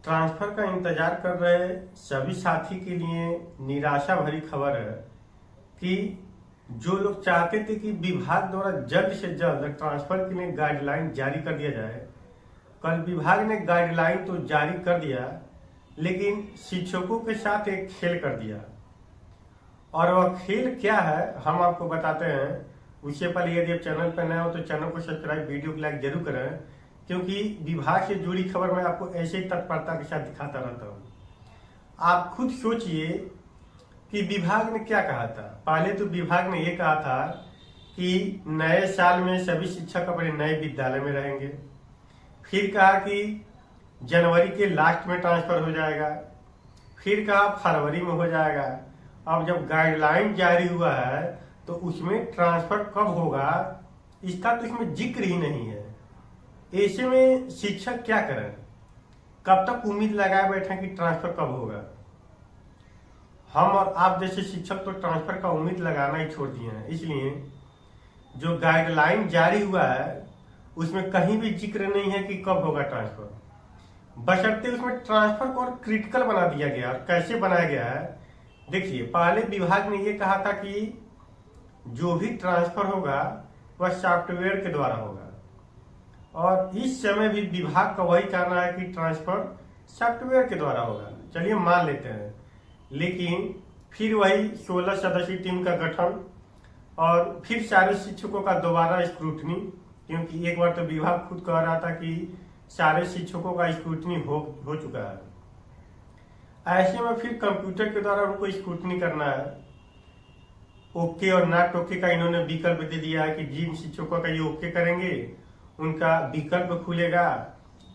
Transfer का इंतजार कर रहे सभी साथी के लिए निराशा भरी खबर है कि जो लोग चाहते थे कि विभाग द्वारा जल्द से जल्द ट्रांसफर के लिए गाइडलाइन जारी कर दिया जाए। कल विभाग ने गाइडलाइन तो जारी कर दिया, लेकिन शिक्षकों के साथ एक खेल कर दिया। और वह खेल क्या है हम आपको बताते हैं। उससे पहले यदि आप चैनल पर नए हो तो चैनल को सब्सक्राइब, वीडियो को लाइक जरूर करें, क्योंकि विभाग से जुड़ी खबर मैं आपको ऐसे ही तत्परता के साथ दिखाता रहता हूँ। आप खुद सोचिए कि विभाग ने क्या कहा था। पहले तो विभाग ने यह कहा था कि नए साल में सभी शिक्षक अपने नए विद्यालय में रहेंगे। फिर कहा कि जनवरी के लास्ट में ट्रांसफर हो जाएगा। फिर कहा फरवरी में हो जाएगा। अब जब गाइडलाइन जारी हुआ है तो उसमें ट्रांसफर कब होगा इसका तो इसमें जिक्र ही नहीं है। ऐसे में शिक्षक क्या करें, कब तक उम्मीद लगाए बैठे कि ट्रांसफर कब होगा। हम और आप जैसे शिक्षक तो ट्रांसफर का उम्मीद लगाना ही छोड़ दिए हैं। इसलिए जो गाइडलाइन जारी हुआ है उसमें कहीं भी जिक्र नहीं है कि कब होगा ट्रांसफर, बशर्ते उसमें ट्रांसफर को और क्रिटिकल बना दिया गया। और कैसे बनाया गया है देखिए, पहले विभाग ने यह कहा था कि जो भी ट्रांसफर होगा वह सॉफ्टवेयर के द्वारा होगा, और इस समय भी विभाग का वही कहना है कि ट्रांसफर सॉफ्टवेयर के द्वारा होगा। चलिए मान लेते हैं, लेकिन फिर वही 16 सदस्यीय टीम का गठन और फिर सारे शिक्षकों का दोबारा स्क्रूटनी, क्योंकि एक बार तो विभाग खुद कह रहा था कि सारे शिक्षकों का स्क्रूटनी हो चुका है। ऐसे में फिर कंप्यूटर के द्वारा उनको स्क्रूटनी करना है। ओके और नॉट ओके का इन्होंने विकल्प दे दिया है कि जिन शिक्षकों का ये ओके करेंगे उनका विकल्प खुलेगा,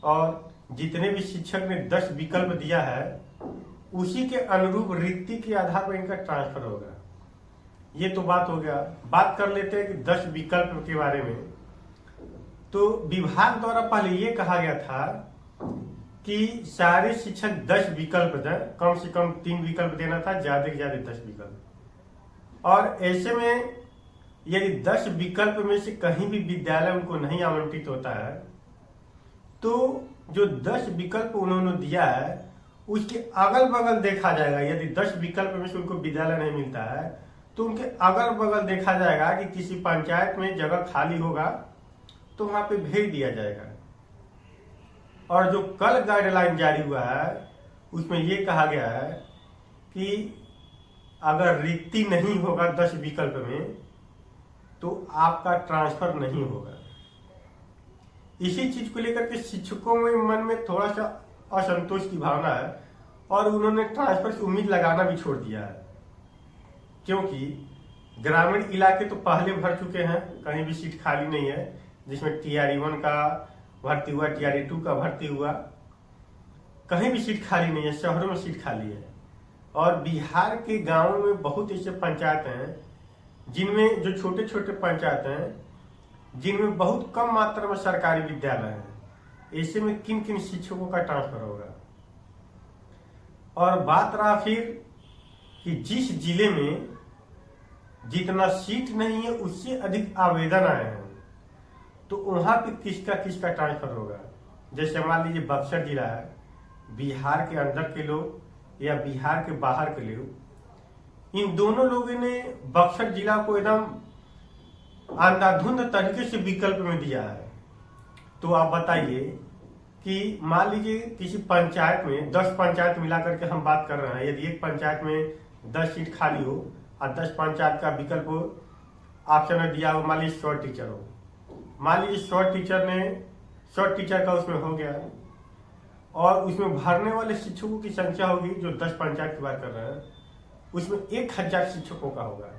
और जितने भी शिक्षक ने 10 विकल्प दिया है उसी के अनुरूप रिक्ति के आधार पर इनका ट्रांसफर होगा। ये तो बात हो गया। बात कर लेते हैं कि 10 विकल्प के बारे में। तो विभाग द्वारा पहले ये कहा गया था कि सारे शिक्षक 10 विकल्प दें, कम से कम 3 विकल्प देना था, ज्यादा से ज्यादा 10 विकल्प। और ऐसे में यदि 10 विकल्प में से कहीं भी विद्यालय उनको नहीं आवंटित होता है तो जो 10 विकल्प उन्होंने दिया है उसके अगल बगल देखा जाएगा। यदि 10 विकल्प में से उनको विद्यालय नहीं मिलता है तो उनके अगल बगल देखा जाएगा कि किसी पंचायत में जगह खाली होगा तो वहां पे भेज दिया जाएगा। और जो कल गाइडलाइन जारी हुआ है उसमें यह कहा गया है कि अगर रिक्ति नहीं होगा 10 विकल्प में तो आपका ट्रांसफर नहीं होगा। इसी चीज को लेकर के शिक्षकों में मन में थोड़ा सा असंतोष की भावना है और उन्होंने ट्रांसफर से उम्मीद लगाना भी छोड़ दिया है, क्योंकि ग्रामीण इलाके तो पहले भर चुके हैं, कहीं भी सीट खाली नहीं है। जिसमें TRE-1 का भर्ती हुआ, TRE-2 का भर्ती हुआ, कहीं भी सीट खाली नहीं है। शहरों में सीट खाली है। और बिहार के गांवों में बहुत ऐसे पंचायत हैं जिनमें, जो छोटे छोटे पंचायत हैं जिनमें बहुत कम मात्रा में सरकारी विद्यालय हैं। ऐसे में किन किन शिक्षकों का ट्रांसफर होगा। और बात रहा फिर कि जिस जिले में जितना सीट नहीं है उससे अधिक आवेदन आए हैं तो वहां पे किसका ट्रांसफर होगा। जैसे मान लीजिए बक्सर जिला है, बिहार के अंदर के लोग या बिहार के बाहर के लोग, इन दोनों लोगों ने बक्सर जिला को एकदम अंधाधुंध तरीके से विकल्प में दिया है। तो आप बताइए कि मान लीजिए किसी पंचायत में 10 पंचायत मिलाकर के हम बात कर रहे हैं, यदि एक पंचायत में 10 सीट खाली हो और 10 पंचायत का विकल्प ऑप्शन में दिया हो, मान लीजिए 100 टीचर हो, मान लीजिए 100 टीचर का उसमें हो गया, और उसमें भरने वाले शिक्षकों की संख्या होगी, जो 10 पंचायत की बात कर रहे हैं उसमें 1000 शिक्षकों का होगा।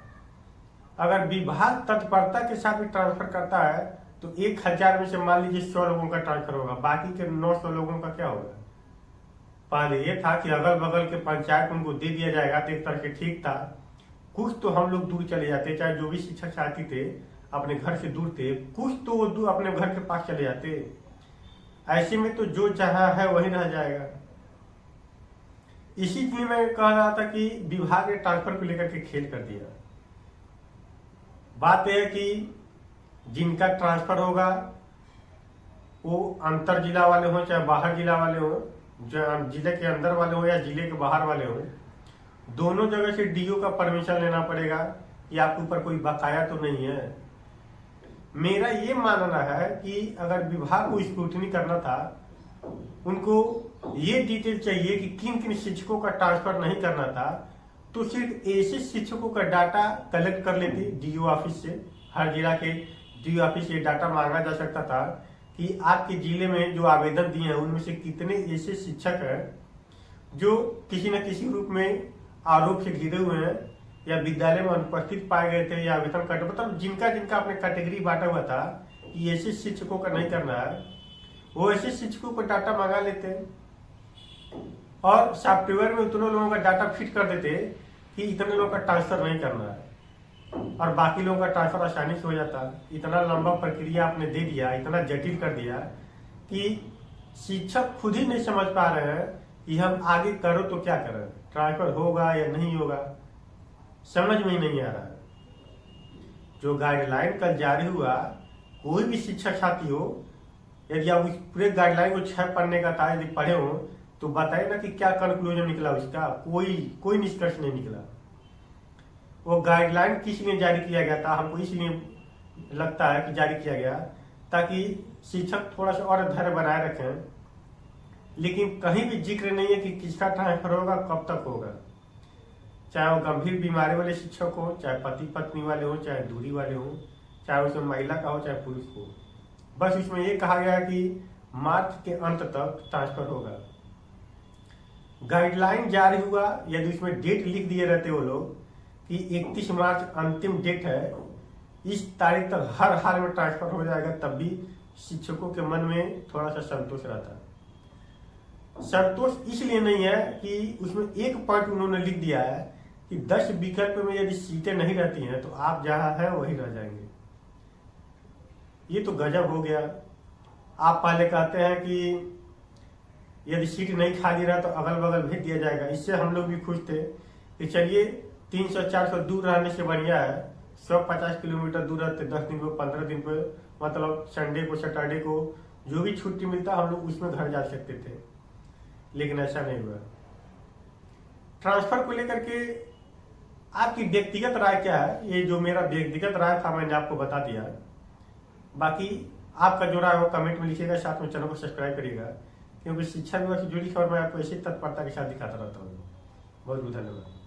अगर विभाग तत्परता के साथ भी ट्रांसफर करता है तो 1000 में से मान लीजिए 100 लोगों का ट्रांसफर होगा, बाकी के 900 लोगों का क्या होगा। पहले ये था कि अगल बगल के पंचायत उनको दे दिया जाएगा तो एक तरह से ठीक था, कुछ तो हम लोग दूर चले जाते, चाहे जो भी शिक्षक साथी थे अपने घर से दूर थे, कुछ तो वो दूर अपने घर के पास चले जाते। ऐसे में तो जो जहां है वही रह जाएगा। इसी लिए मैं कह रहा था कि विभाग ने ट्रांसफर को लेकर के खेल कर दिया। बात यह है कि जिनका ट्रांसफर होगा वो अंतर जिला वाले हों चाहे बाहर जिला वाले हों, जो जिले के अंदर वाले हो या जिले के बाहर वाले हो, दोनों जगह से डीओ का परमिशन लेना पड़ेगा कि आपके ऊपर कोई बकाया तो नहीं है। मेरा ये मानना है कि अगर विभाग को स्क्रूटनी करना था, उनको ये डिटेल चाहिए कि किन किन शिक्षकों का ट्रांसफर नहीं करना था, तो सिर्फ ऐसे शिक्षकों का डाटा कलेक्ट कर लेते डीओ ऑफिस से। हर जिला के डीओ ऑफिस से डाटा मांगा जा सकता था कि आपके जिले में जो आवेदन दिए हैं उनमें से कितने ऐसे शिक्षक हैं जो किसी न किसी रूप में आरोप से घिरे हुए हैं या विद्यालय में अनुपस्थित पाए गए थे या वेतन कट, मतलब जिनका जिनका अपने कैटेगरी बांटा हुआ था कि ऐसे शिक्षकों का नहीं करना है, वो ऐसे शिक्षकों को डाटा मंगा लेते और सॉफ्टवेयर में उतने लोगों का डाटा फिट कर देते कि इतने लोगों का ट्रांसफर नहीं करना है और बाकी लोगों का ट्रांसफर आसानी से हो जाता। इतना लंबा प्रक्रिया आपने दे दिया, इतना जटिल कर दिया कि शिक्षक खुद ही नहीं समझ पा रहे हैं कि हम आगे करो तो क्या करें, ट्रांसफर होगा या नहीं होगा, समझ में ही नहीं आ रहा है। जो गाइडलाइन कल जारी हुआ, कोई भी शिक्षक साथी हो, यदि आप उस पूरे गाइडलाइन को 6 पढ़ने का था, यदि पढ़े हो तो बताइए ना कि क्या कंक्लूजन निकला उसका। कोई निष्कर्ष नहीं निकला। वो गाइडलाइन किस लिए जारी किया गया था, हमको इसलिए लगता है कि जारी किया गया ताकि शिक्षक थोड़ा सा और धैर्य बनाए रखें, लेकिन कहीं भी जिक्र नहीं है कि किसका ट्रांसफर होगा, कब तक होगा। चाहे वो गंभीर बीमारी वाले शिक्षक हो, चाहे पति पत्नी वाले हो, चाहे दूरी वाले हो, चाहे उसमें महिला का हो चाहे पुरुष हो, बस उसमें ये कहा गया कि मार्च के अंत तक ट्रांसफर होगा। गाइडलाइन जारी हुआ, यदि उसमें डेट लिख दिए रहते वो लोग कि 31 मार्च अंतिम डेट है, इस तारीख तक हर हाल में ट्रांसफर हो जाएगा, तब भी शिक्षकों के मन में थोड़ा सा संतोष रहता। संतोष इसलिए नहीं है कि उसमें एक पॉइंट उन्होंने लिख दिया है कि 10 विकल्प में यदि सीटें नहीं रहती हैं तो आप जहां हैं वहीं रह जाएंगे। ये तो गजब हो गया। आप पहले कहते हैं कि यदि सीट नहीं खाली रहा तो अगल बगल भेज दिया जाएगा। इससे हम लोग भी खुश थे कि चलिए 300-400 दूर रहने से बढ़िया है 150 किलोमीटर दूर रहते, 10 दिन पे 15 दिन पे, मतलब संडे को सैटरडे को जो भी छुट्टी मिलता हम लोग उसमें घर जा सकते थे, लेकिन ऐसा नहीं हुआ। ट्रांसफर को लेकर के आपकी व्यक्तिगत राय क्या है? ये जो मेरा व्यक्तिगत राय था मैंने आपको बता दिया। बाकी आपका जो राय हो कमेंट में लिखिएगा, साथ में चैनल को सब्सक्राइब करिएगा, क्योंकि शिक्षा विभाग से जुड़ी खबर मैं आपको ऐसी तत्परता के साथ दिखाता रहता हूँ। बहुत बहुत धन्यवाद।